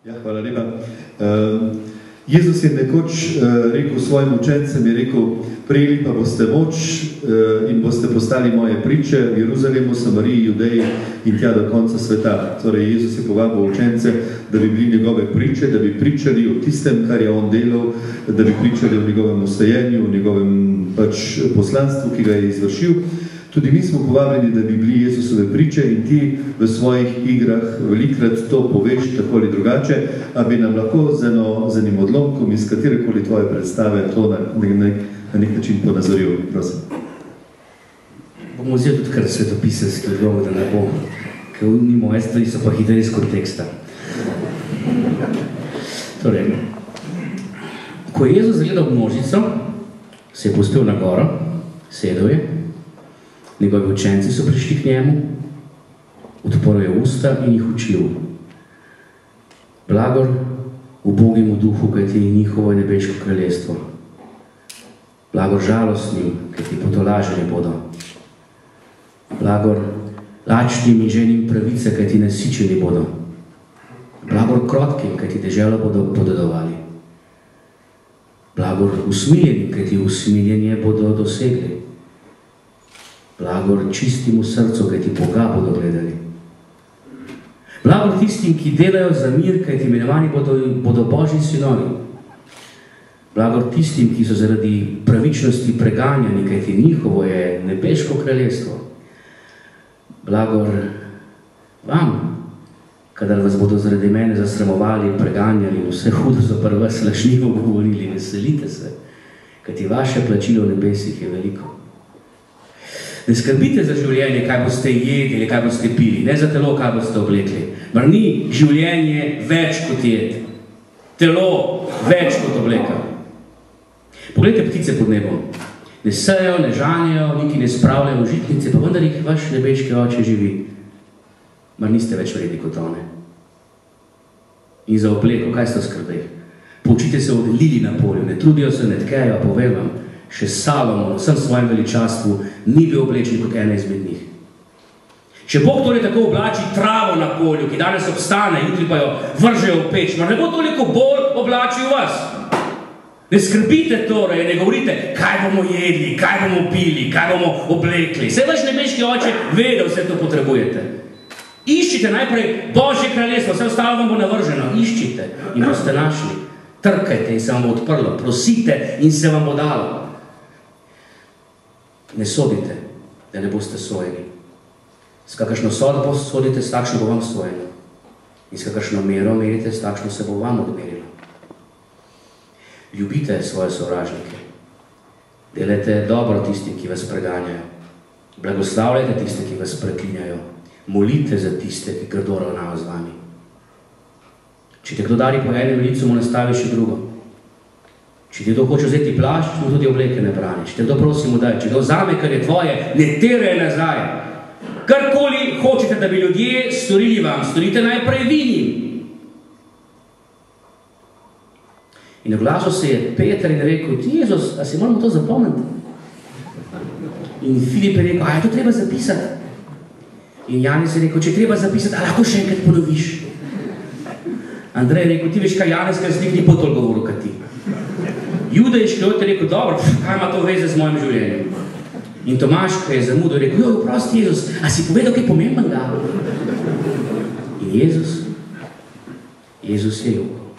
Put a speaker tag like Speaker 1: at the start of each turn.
Speaker 1: Ja, hvala lepa. Jezus je nekoč rekel svojim učencem, je rekel, prejeli pa boste moč in boste postali moje priče v Jeruzalemu, Samariji, Judeji in tja do konca sveta. Torej, Jezus je povabil učence, da bi bili njegove priče, da bi pričali o tistem, kar je on delal, da bi pričali o njegovem ustajenju, o njegovem poslanstvu, ki ga je izvršil. Tudi mi smo povabljeni, da bi bili Jezusove priče in ti v svojih igrah velikrat to poveš tako ali drugače, a bi nam lahko z enim odlomkom iz katerekoli tvoje predstave to na nek način ponazoril. Prosim.
Speaker 2: Bomo vzeli tudi kar svetopisanski odlom, da ne bo, ker ni moje stvari, so pa hitre iz konteksta. Torej, ko je Jezus zagledal množico, se je povzpel na goro, sedel je, njegovi učenci so prišli k njemu, odprl je usta in jih učil. Blagor ubogim v duhu, kajti njihovo je nebeško kraljestvo. Blagor žalostnim, kajti potolaženi bodo. Blagor lačnim in ženim pravice, kajti nasičeni bodo. Blagor krotkim, kajti deželo bodo podedovali. Blagor usmiljenim, kajti usmiljenje bodo dosegli. Blagor čistim v srcu, kajti Boga bodo gledali. Blagor tistim, ki delajo za mir, kajti imenovani bodo Božji sinovi. Blagor tistim, ki so zaradi pravičnosti preganjani, kajti njihovo je nebeško kraljestvo. Blagor vam, kadar vas bodo zaradi mene zasramovali, preganjali in vse hudo zoper vas lažnivo govorili, veselite se, kajti vaše plačilo v nebesih je veliko. Ne skrbite za življenje, kaj boste jedli, kaj boste pili, ne za telo, kaj boste oblekli. Mar ni življenje več kot jed, telo več kot obleka. Poglejte ptice pod nebom. Ne sejo, ne žanjejo, niti ne spravljajo žitnice, pa vendar jih vaš nebeški oče živi. Mar niste več vredi kot one. In za obleko, kaj ste skrbeli? Poučite se od lili na polju, ne trudijo se, ne tkejo, povem vam, še Salomon, vsem svojim veličastvu, ni bil oblečen kot ena izmed njih. Če Bog torej tako oblači travo na polju, ki danes obstane, jutri pa jo vržejo v peč, mar ne bo toliko bolj oblačil vas? Ne skrbite torej, ne govorite, kaj bomo jedli, kaj bomo pili, kaj bomo oblekli. Saj vaš nebeški oče ve, da vse to potrebujete. Iščite najprej Božje kraljestvo, vse ostalo vam bo navrženo. Iščite in boste našli. Trkajte in se vam bo odprlo. Prosite in se vam bo dalo. Ne sodite, da ne boste sojeni. S kakršno sodbo sodite, s takšno bo vam sojeno. In s kakršno mero merite, s takšno se bo vam odmerilo. Ljubite svoje sovražnike. Delajte dobro tistim, ki vas preganjajo. Blagoslavljajte tiste, ki vas preklinjajo. Molite za tiste, ki grdo ravnajo z vami. Če te kdo dari po enem licu, mu nastavi še drugo. Če ti kdo hoče vzeti plašč, mu tudi obleke ne brani. Če te kdo prosi, mu daj. Če kdo vzame, kar je tvoje, ne teraj nazaj. Karkoli hočete, da bi ljudje storili vam, storite najprej vi njim. In oglasil se je Peter in rekel, ti Jezus, a si moramo to zapomniti? In Filip je rekel, a je to treba zapisati? In Janez je rekel, če treba zapisati, a lahko še enkrat ponoviš? Andrej je rekel, ti veš kaj, Janez, kaj z njih ni po toliko govoril, kaj ti. Juda Iškariot je rekel, dobro, kaj ima to veze z mojim življenjem? In Tomaž, ki je zamudil, je rekel, prosti Jezus, a si povedal kaj pomembenega? In Jezus je jokal.